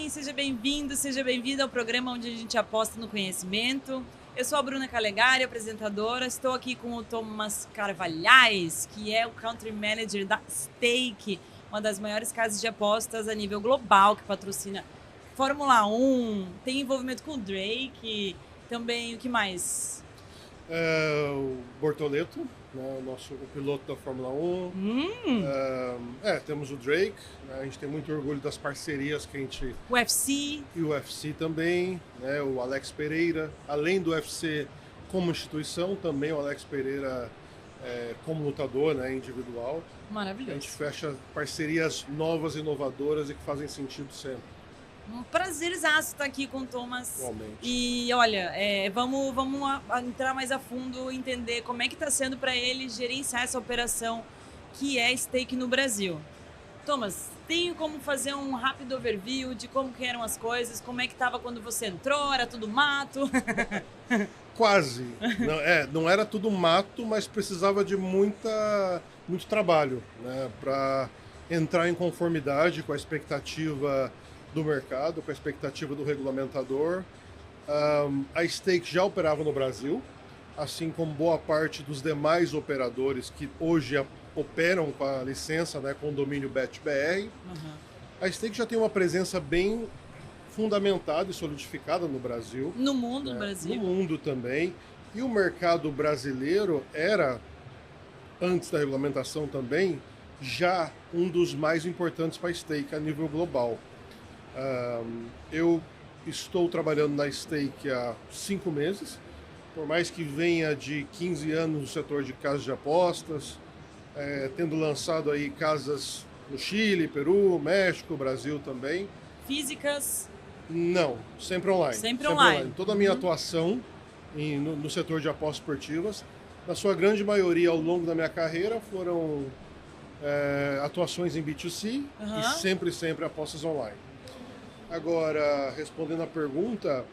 bem? Seja bem-vindo, seja bem-vinda ao programa onde a gente aposta no conhecimento. Eu sou a Bruna Calegari, apresentadora. Estou aqui com o Thomas Carvalhais, que é o Country Manager da Stake, uma das maiores casas de apostas a nível global, que patrocina Fórmula 1, tem envolvimento com o Drake, também o que mais? O Bortoleto, né, o piloto da Fórmula 1. Temos o Drake, né, a gente tem muito orgulho das parcerias que a gente... UFC. E o UFC também, né, o Alex Pereira. Além do UFC como instituição, também o Alex Pereira como lutador, né, individual. Maravilhoso. A gente fecha parcerias novas, inovadoras e que fazem sentido sempre. Um prazerzaço estar aqui com o Thomas. Igualmente. E olha, vamos entrar mais a fundo, entender como é que está sendo para ele gerenciar essa operação que é Stake no Brasil. Thomas, tem como fazer um rápido overview de como que eram as coisas, como é que estava quando você entrou, era tudo mato? Quase. Não era tudo mato, mas precisava de muito trabalho, né, para entrar em conformidade com a expectativa do mercado, com a expectativa do regulamentador. A Stake já operava no Brasil, assim como boa parte dos demais operadores que hoje operam com a licença, né, com o domínio BetBR. A Stake já tem uma presença bem fundamentada e solidificada no Brasil. No mundo, no Brasil. No mundo também. E o mercado brasileiro era, antes da regulamentação também, já um dos mais importantes para a Stake a nível global. Eu estou trabalhando na Stake há 5 meses, por mais que venha de 15 anos no setor de casas de apostas, tendo lançado aí casas no Chile, Peru, México, Brasil também. Físicas? Não, sempre online. Sempre online. Toda a minha atuação no setor de apostas esportivas, na sua grande maioria ao longo da minha carreira, foram atuações em B2C e sempre apostas online. Agora, respondendo a pergunta,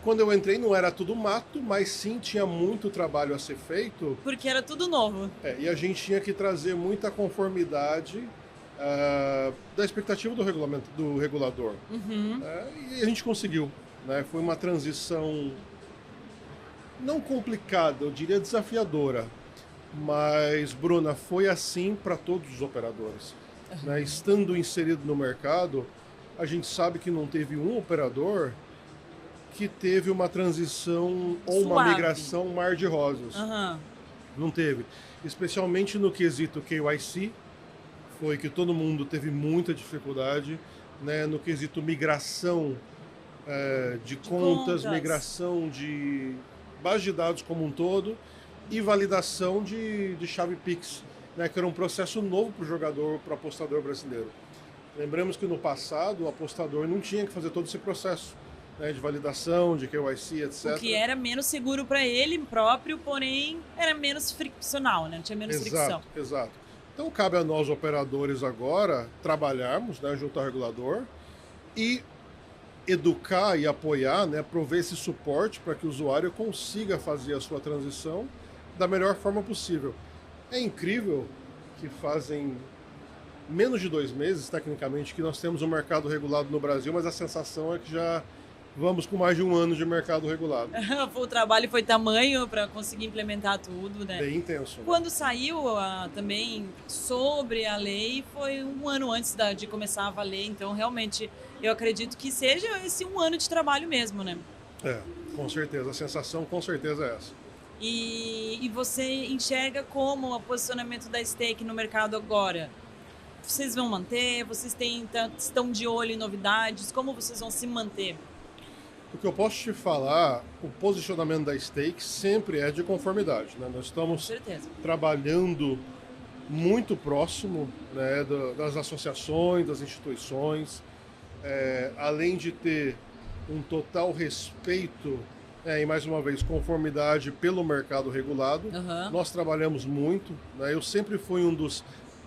quando eu entrei não era tudo mato, mas sim tinha muito trabalho a ser feito. Porque era tudo novo. E a gente tinha que trazer muita conformidade da expectativa do regulador. E a gente conseguiu, né? Foi uma transição não complicada, eu diria desafiadora. Mas, Bruna, foi assim para todos os operadores. Né? Estando inserido no mercado, a gente sabe que não teve um operador que teve uma transição ou uma migração mar de rosas. Não teve. Especialmente no quesito KYC, foi que todo mundo teve muita dificuldade, né? No quesito migração de contas, migração de base de dados como um todo e validação de chave Pix, né? Que era um processo novo para o jogador, para o apostador brasileiro. Lembramos que no passado o apostador não tinha que fazer todo esse processo, né, de validação, de KYC, etc. O que era menos seguro para ele próprio, porém era menos friccional, né? Tinha menos fricção. Exato. Então cabe a nós operadores agora trabalharmos, né, junto ao regulador e educar e apoiar, né, prover esse suporte para que o usuário consiga fazer a sua transição da melhor forma possível. É incrível que fazem menos de 2 meses, tecnicamente, que nós temos um mercado regulado no Brasil, mas a sensação é que já vamos com mais de 1 ano de mercado regulado. O trabalho foi tamanho para conseguir implementar tudo, né? Bem intenso. Né? Quando saiu também sobre a lei, foi 1 ano antes de começar a valer, então realmente eu acredito que seja esse 1 ano de trabalho mesmo, né? Com certeza. A sensação com certeza é essa. E você enxerga como o posicionamento da Stake no mercado agora? Vocês vão manter? Vocês estão de olho em novidades? Como vocês vão se manter? O que eu posso te falar, o posicionamento da Stake sempre é de conformidade. Né? Nós estamos trabalhando muito próximo, né, das associações, das instituições, além de ter um total respeito e, mais uma vez, conformidade pelo mercado regulado. Nós trabalhamos muito. Né? Eu sempre fui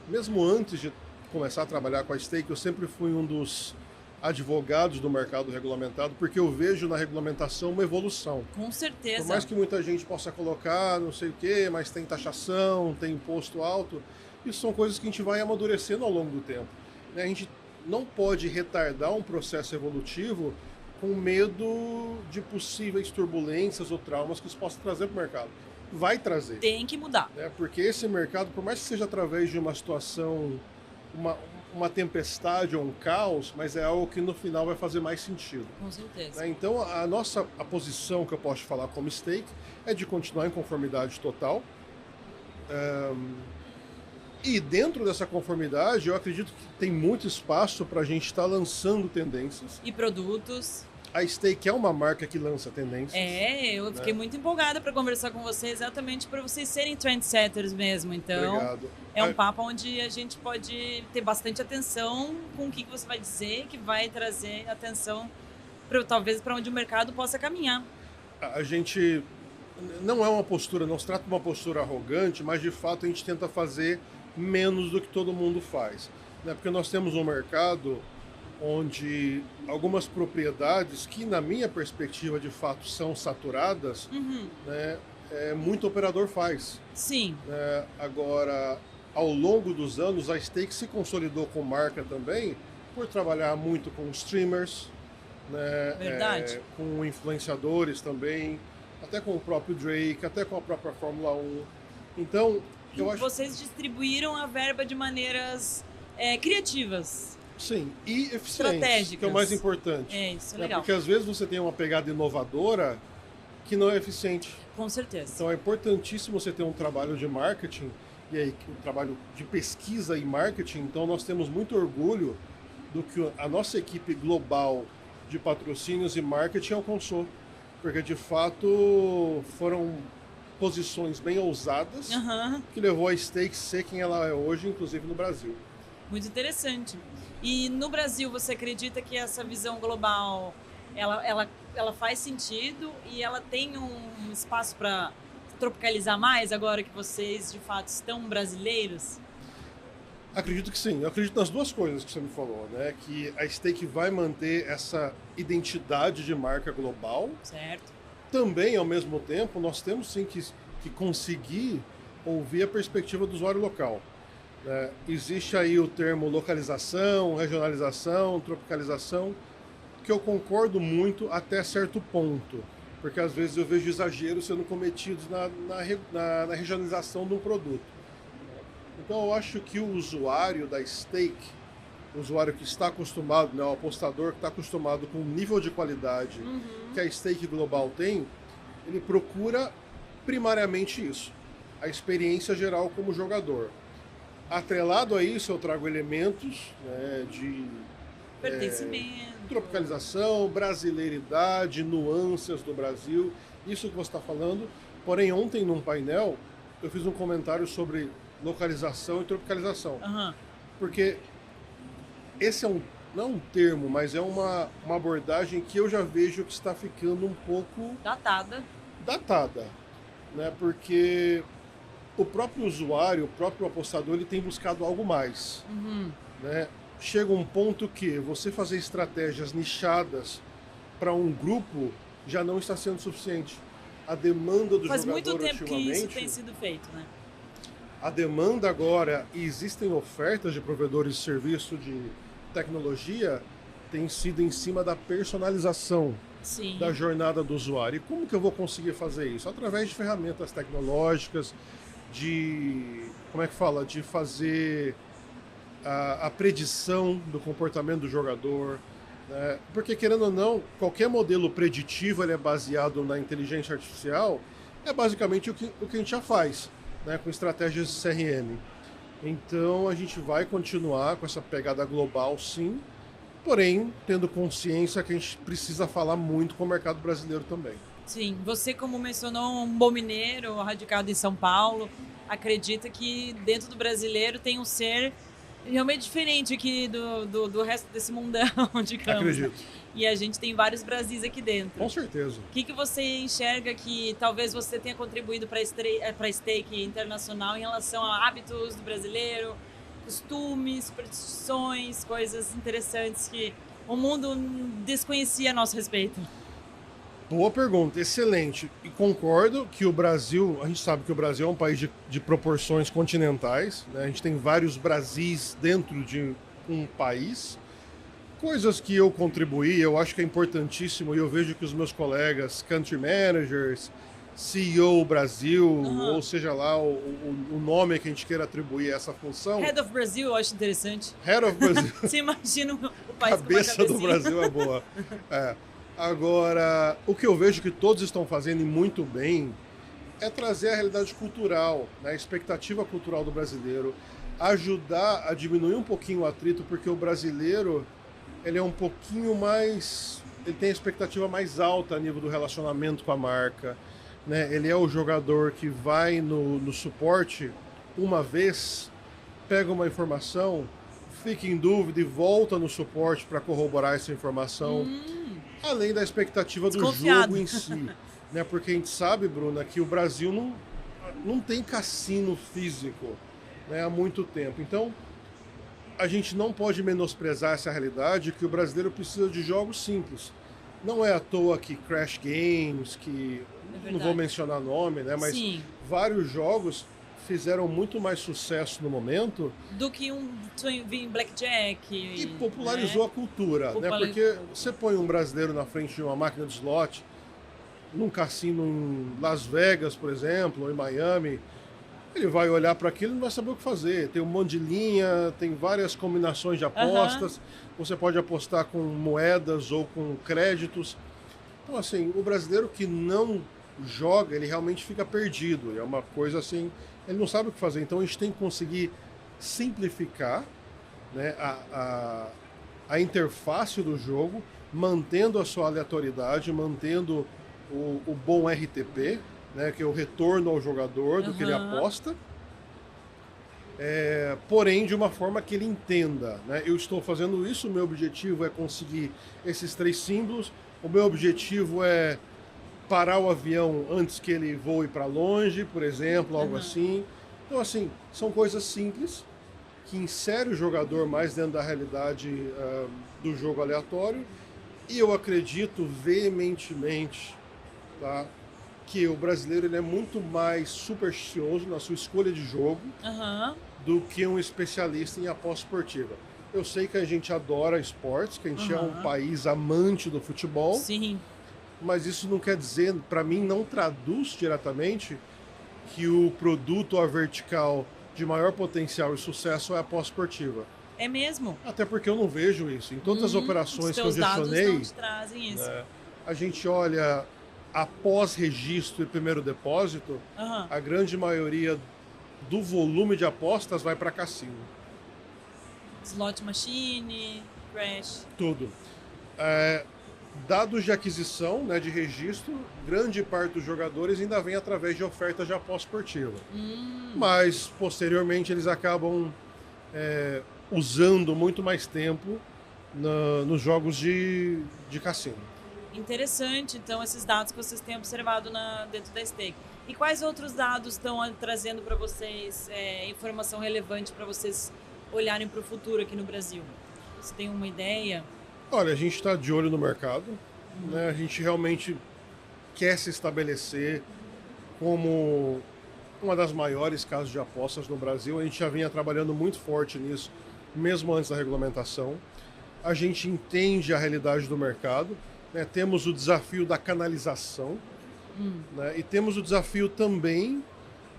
mesmo antes de começar a trabalhar com a Stake, eu sempre fui um dos advogados do mercado regulamentado, porque eu vejo na regulamentação uma evolução. Com certeza. Por mais que muita gente possa colocar não sei o quê, mas tem taxação, tem imposto alto, isso são coisas que a gente vai amadurecendo ao longo do tempo. A gente não pode retardar um processo evolutivo com medo de possíveis turbulências ou traumas que isso possa trazer para o mercado. Vai trazer. Tem que mudar. Né? Porque esse mercado, por mais que seja através de uma situação, uma tempestade ou um caos, mas é algo que no final vai fazer mais sentido. Com certeza. Né? Então, a posição que eu posso falar como stake é de continuar em conformidade total. E dentro dessa conformidade, eu acredito que tem muito espaço para a gente estar lançando tendências. E produtos. A Stake é uma marca que lança tendências. Eu fiquei muito empolgada para conversar com você, exatamente para vocês serem trendsetters mesmo. Então, Obrigado. É um papo onde a gente pode ter bastante atenção com o que você vai dizer, que vai trazer atenção talvez para onde o mercado possa caminhar. A gente não é uma postura, não se trata de uma postura arrogante, mas de fato a gente tenta fazer menos do que todo mundo faz. Né? Porque nós temos um mercado onde algumas propriedades que, na minha perspectiva, de fato são saturadas, né, muito operador faz. Sim. Agora, ao longo dos anos, a Stake se consolidou com marca também por trabalhar muito com streamers, né, Verdade. com influenciadores também, até com o próprio Drake, até com a própria Fórmula 1. Então, eu acho... Vocês distribuíram a verba de maneiras criativas. Sim, e eficientes, estratégicas, que é o mais importante. Isso é legal. Porque às vezes você tem uma pegada inovadora que não é eficiente. Com certeza. Então é importantíssimo você ter um trabalho de marketing, e aí um trabalho de pesquisa e marketing. Então nós temos muito orgulho do que a nossa equipe global de patrocínios e marketing alcançou. Porque de fato foram posições bem ousadas que levou a Stake a ser quem ela é hoje, inclusive no Brasil. Muito interessante. E no Brasil, você acredita que essa visão global, ela faz sentido e ela tem um espaço para tropicalizar mais agora que vocês, de fato, estão brasileiros? Acredito que sim. Eu acredito nas duas coisas que você me falou, né? Que a Stake vai manter essa identidade de marca global. Certo. Também, ao mesmo tempo, nós temos sim que conseguir ouvir a perspectiva do usuário local. Existe aí o termo localização, regionalização, tropicalização, que eu concordo muito até certo ponto, porque às vezes eu vejo exageros sendo cometidos na regionalização de um produto. Então eu acho que o usuário da Stake, o usuário que está acostumado, né, o apostador que está acostumado com o nível de qualidade que a Stake Global tem, ele procura primariamente isso, a experiência geral como jogador. Atrelado a isso, eu trago elementos, né, de pertencimento, tropicalização, brasileiridade, nuances do Brasil, isso que você está falando. Porém, ontem num painel, eu fiz um comentário sobre localização e tropicalização. Porque esse não é um termo, mas é uma abordagem que eu já vejo que está ficando um pouco... Datada, né? Porque... o próprio usuário, o próprio apostador, ele tem buscado algo mais. Né? Chega um ponto que você fazer estratégias nichadas para um grupo já não está sendo suficiente. A demanda do Faz jogador muito tempo que ultimamente, isso tem sido feito, né? A demanda agora, e existem ofertas de provedores de serviço de tecnologia, tem sido em cima da personalização da jornada do usuário. E como que eu vou conseguir fazer isso? Através de ferramentas tecnológicas, de fazer a predição do comportamento do jogador, né? Porque, querendo ou não, qualquer modelo preditivo ele é baseado na inteligência artificial, é basicamente o que a gente já faz, né? Com estratégias de CRM. Então a gente vai continuar com essa pegada global, sim, porém tendo consciência que a gente precisa falar muito com o mercado brasileiro também. Sim, você, como mencionou, um bom mineiro, radicado em São Paulo, acredita que dentro do brasileiro tem um ser realmente diferente aqui do resto desse mundão, digamos. Acredito. Né? E a gente tem vários Brasis aqui dentro. Com certeza. O que você enxerga que talvez você tenha contribuído para a Stake internacional em relação a hábitos do brasileiro, costumes, superstições, coisas interessantes que o mundo desconhecia a nosso respeito? Boa pergunta, excelente. E concordo que o Brasil, a gente sabe que o Brasil é um país de proporções continentais, né? A gente tem vários Brasis dentro de um país. Coisas que eu contribuí, eu acho que é importantíssimo, e eu vejo que os meus colegas, country managers, CEO Brasil, ou seja lá o nome que a gente queira atribuir a essa função. Head of Brasil, eu acho interessante. Head of Brasil. Você imagina o país Cabeça do Brasil é boa. Agora, o que eu vejo que todos estão fazendo e muito bem é trazer a realidade cultural, né, a expectativa cultural do brasileiro, ajudar a diminuir um pouquinho o atrito, porque o brasileiro ele é um pouquinho mais... ele tem a expectativa mais alta a nível do relacionamento com a marca, né? Ele é o jogador que vai no suporte uma vez, pega uma informação, fica em dúvida e volta no suporte para corroborar essa informação, além da expectativa do jogo em si, né? Porque a gente sabe, Bruna, que o Brasil não tem cassino físico, né, há muito tempo. Então, a gente não pode menosprezar essa realidade que o brasileiro precisa de jogos simples. Não é à toa que Crash Games, que não vou mencionar nome, né, mas vários jogos fizeram muito mais sucesso no momento do que um Blackjack. E popularizou, né, a cultura, né? Porque você põe um brasileiro na frente de uma máquina de slot, num cassino em Las Vegas, por exemplo, ou em Miami, ele vai olhar para aquilo e não vai saber o que fazer. Tem um monte de linha, tem várias combinações de apostas, você pode apostar com moedas ou com créditos. Então, assim, o brasileiro que não joga, ele realmente fica perdido. É uma coisa assim, ele não sabe o que fazer. Então, a gente tem que conseguir simplificar, né, a interface do jogo, mantendo a sua aleatoriedade, mantendo o bom RTP, né, que é o retorno ao jogador do que ele aposta, porém de uma forma que ele entenda, né? Eu estou fazendo isso, o meu objetivo é conseguir esses 3 símbolos, o meu objetivo é parar o avião antes que ele voe para longe, por exemplo, algo assim. Então, assim, são coisas simples que inserem o jogador mais dentro da realidade do jogo aleatório, e eu acredito veementemente, tá, que o brasileiro ele é muito mais supersticioso na sua escolha de jogo do que um especialista em aposta esportiva. Eu sei que a gente adora esportes, que a gente é um país amante do futebol, mas isso não quer dizer, para mim, não traduz diretamente que o produto a vertical de maior potencial e sucesso é a aposta esportiva. É mesmo? Até porque eu não vejo isso. Em todas as operações que eu gestionei, dados não te trazem isso. A gente olha após registro e primeiro depósito, a grande maioria do volume de apostas vai para cassino. Slot machine, crash. Tudo. Dados de aquisição, né, de registro, grande parte dos jogadores ainda vem através de ofertas de aposta esportiva. Mas, posteriormente, eles acabam usando muito mais tempo nos jogos de cassino. Interessante, então, esses dados que vocês têm observado dentro da Stake. E quais outros dados estão trazendo para vocês informação relevante para vocês olharem para o futuro aqui no Brasil? Você tem uma ideia? Olha, a gente está de olho no mercado, né? A gente realmente quer se estabelecer como uma das maiores casas de apostas no Brasil. A gente já vinha trabalhando muito forte nisso, mesmo antes da regulamentação. A gente entende a realidade do mercado, né? Temos o desafio da canalização, né? E temos o desafio também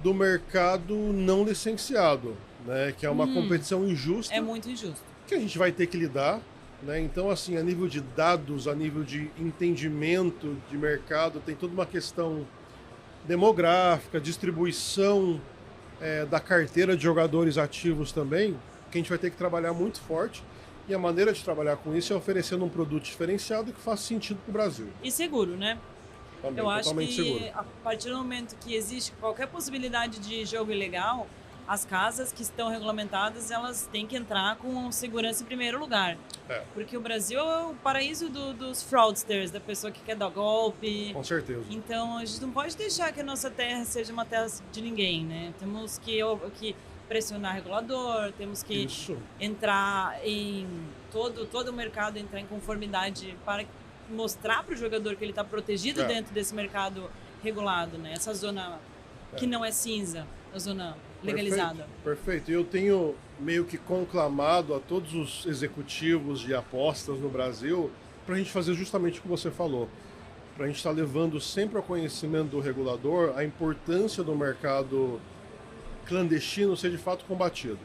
do mercado não licenciado, né? Que é uma competição injusta. É muito injusto. Que a gente vai ter que lidar, né? Então, assim, a nível de dados, a nível de entendimento de mercado, tem toda uma questão demográfica, distribuição da carteira de jogadores ativos também, que a gente vai ter que trabalhar muito forte. E a maneira de trabalhar com isso é oferecendo um produto diferenciado que faça sentido para o Brasil. E seguro, né? Também, eu acho que seguro. A partir do momento que existe qualquer possibilidade de jogo ilegal, as casas que estão regulamentadas, elas têm que entrar com segurança em primeiro lugar. Porque o Brasil é o paraíso dos fraudsters, da pessoa que quer dar golpe. Com certeza. Então, a gente não pode deixar que a nossa terra seja uma terra de ninguém, né? Temos que pressionar o regulador, temos que entrar em todo o mercado, entrar em conformidade para mostrar para o jogador que ele está protegido dentro desse mercado regulado, né? Essa zona que não é cinza, a zona legalizado. Perfeito. Eu tenho meio que conclamado a todos os executivos de apostas no Brasil para a gente fazer justamente o que você falou. Para a gente estar levando sempre ao conhecimento do regulador a importância do mercado clandestino ser de fato combatido.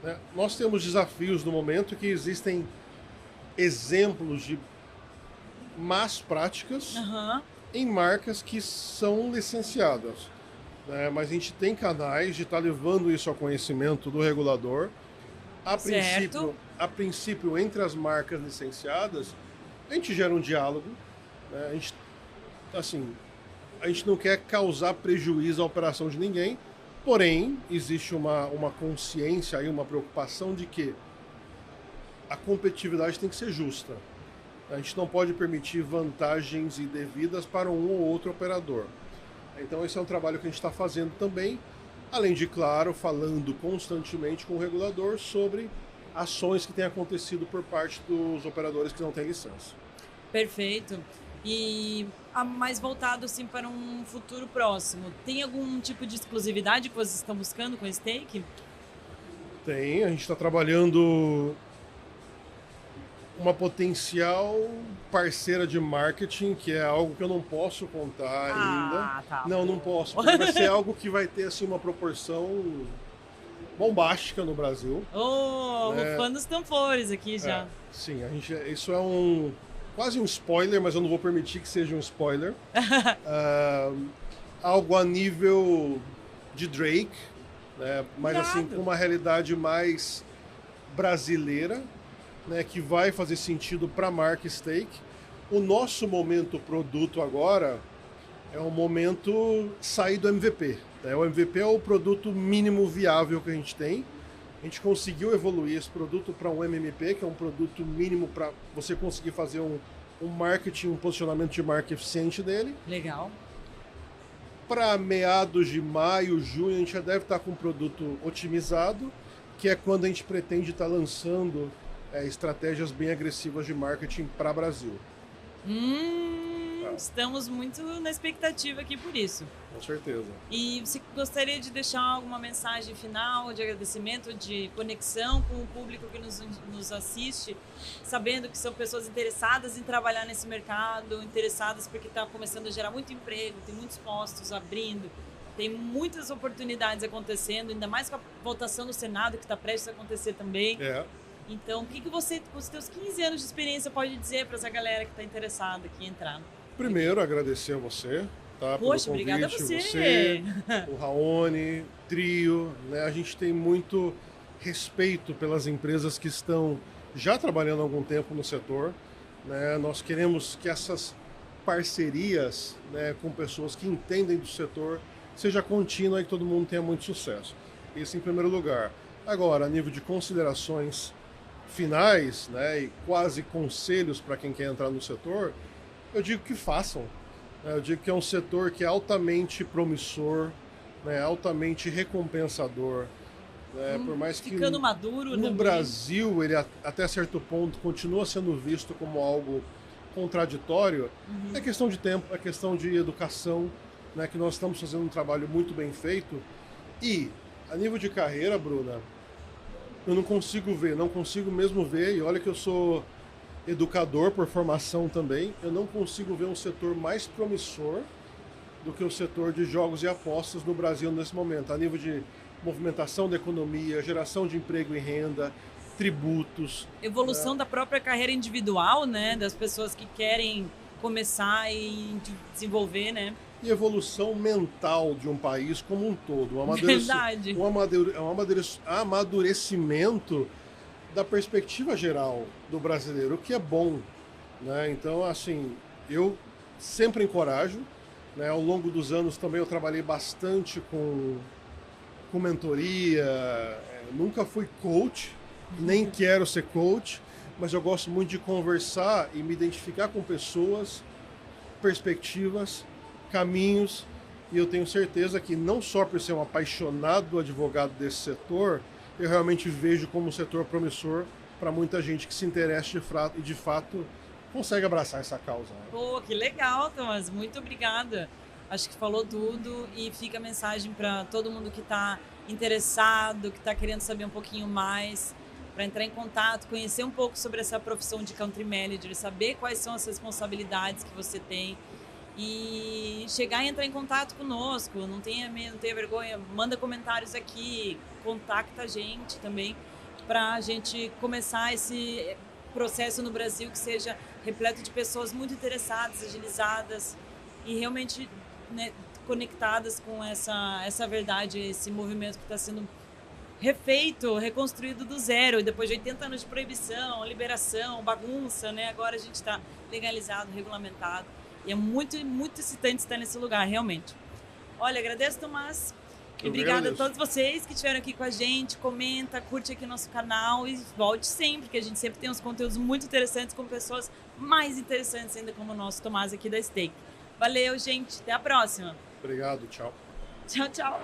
Né? Nós temos desafios no momento que existem exemplos de más práticas em marcas que são licenciadas. Né? Mas a gente tem canais de estar levando isso ao conhecimento do regulador. A princípio, entre as marcas licenciadas, a gente gera um diálogo. Né? A gente não quer causar prejuízo à operação de ninguém, porém, existe uma consciência e uma preocupação de que a competitividade tem que ser justa. A gente não pode permitir vantagens indevidas para um ou outro operador. Então esse é um trabalho que a gente está fazendo também, além de, claro, falando constantemente com o regulador sobre ações que têm acontecido por parte dos operadores que não têm licença. Perfeito. E mais voltado assim, para um futuro próximo, tem algum tipo de exclusividade que vocês estão buscando com esse take? Tem, a gente está trabalhando uma potencial parceira de marketing, que é algo que eu não posso contar ainda. Tá. Não posso, porque vai ser algo que vai ter assim, uma proporção bombástica no Brasil. Rufando os tambores aqui já. Sim, isso é quase um spoiler, mas eu não vou permitir que seja um spoiler. Algo a nível de Drake, né? Mas assim, com uma realidade mais brasileira, né, que vai fazer sentido para a marca Stake. O nosso momento produto agora é um momento sair do MVP. Né? O MVP é o produto mínimo viável que a gente tem. A gente conseguiu evoluir esse produto para um MMP, que é um produto mínimo para você conseguir fazer um marketing, um posicionamento de marca eficiente dele. Legal. Para meados de maio, junho, a gente já deve estar com um produto otimizado, que é quando a gente pretende estar lançando estratégias bem agressivas de marketing para o Brasil. Estamos muito na expectativa aqui por isso. Com certeza. E você gostaria de deixar alguma mensagem final de agradecimento, de conexão com o público que nos assiste, sabendo que são pessoas interessadas em trabalhar nesse mercado, interessadas porque está começando a gerar muito emprego, tem muitos postos abrindo, tem muitas oportunidades acontecendo, ainda mais com a votação no Senado que está prestes a acontecer também. Então, o que você, com os seus 15 anos de experiência, pode dizer para essa galera que está interessada aqui entrar? Primeiro, agradecer a você, tá? Poxa, obrigada a você. O Raoni, Trio, né? A gente tem muito respeito pelas empresas que estão já trabalhando há algum tempo no setor, né? Nós queremos que essas parcerias, né, com pessoas que entendem do setor seja contínua e que todo mundo tenha muito sucesso. Isso em primeiro lugar. Agora, a nível de considerações finais, né, e quase conselhos para quem quer entrar no setor, eu digo que façam. Eu digo que é um setor que é altamente promissor, né, altamente recompensador. Né, por mais que ficando maduro no também. Brasil ele até certo ponto continua sendo visto como algo contraditório. É questão de tempo, é questão de educação, né, que nós estamos fazendo um trabalho muito bem feito. E a nível de carreira, Bruna, eu não consigo mesmo ver, e olha que eu sou educador por formação também, eu não consigo ver um setor mais promissor do que o setor de jogos e apostas no Brasil nesse momento, a nível de movimentação da economia, geração de emprego e renda, tributos. Evolução da própria carreira individual, né, das pessoas que querem começar e desenvolver, né? E evolução mental de um país como um todo. Verdade. Um amadurecimento da perspectiva geral do brasileiro, o que é bom. Né? Então, assim, eu sempre encorajo. Né? Ao longo dos anos também eu trabalhei bastante com mentoria. Nunca fui coach, nem quero ser coach, mas eu gosto muito de conversar e me identificar com pessoas, perspectivas, caminhos, e eu tenho certeza que não só por ser um apaixonado advogado desse setor, eu realmente vejo como um setor promissor para muita gente que se interessa e de fato consegue abraçar essa causa. Pô, que legal, Thomas, muito obrigada. Acho que falou tudo e fica a mensagem para todo mundo que está interessado, que está querendo saber um pouquinho mais, para entrar em contato, conhecer um pouco sobre essa profissão de Country Manager, saber quais são as responsabilidades que você tem e chegar e entrar em contato conosco, não tenha medo, não tenha vergonha, manda comentários aqui, contacta a gente também, para a gente começar esse processo no Brasil que seja repleto de pessoas muito interessadas, agilizadas e realmente, né, conectadas com essa verdade, esse movimento que está sendo refeito, reconstruído do zero, depois de 80 anos de proibição, liberação, bagunça, né? Agora a gente está legalizado, regulamentado. E é muito, muito excitante estar nesse lugar, realmente. Olha, agradeço, Tomás. E obrigada a todos vocês que estiveram aqui com a gente. Comenta, curte aqui nosso canal e volte sempre, que a gente sempre tem uns conteúdos muito interessantes com pessoas mais interessantes ainda como o nosso Tomás aqui da Steak. Valeu, gente. Até a próxima. Obrigado. Tchau. Tchau, tchau.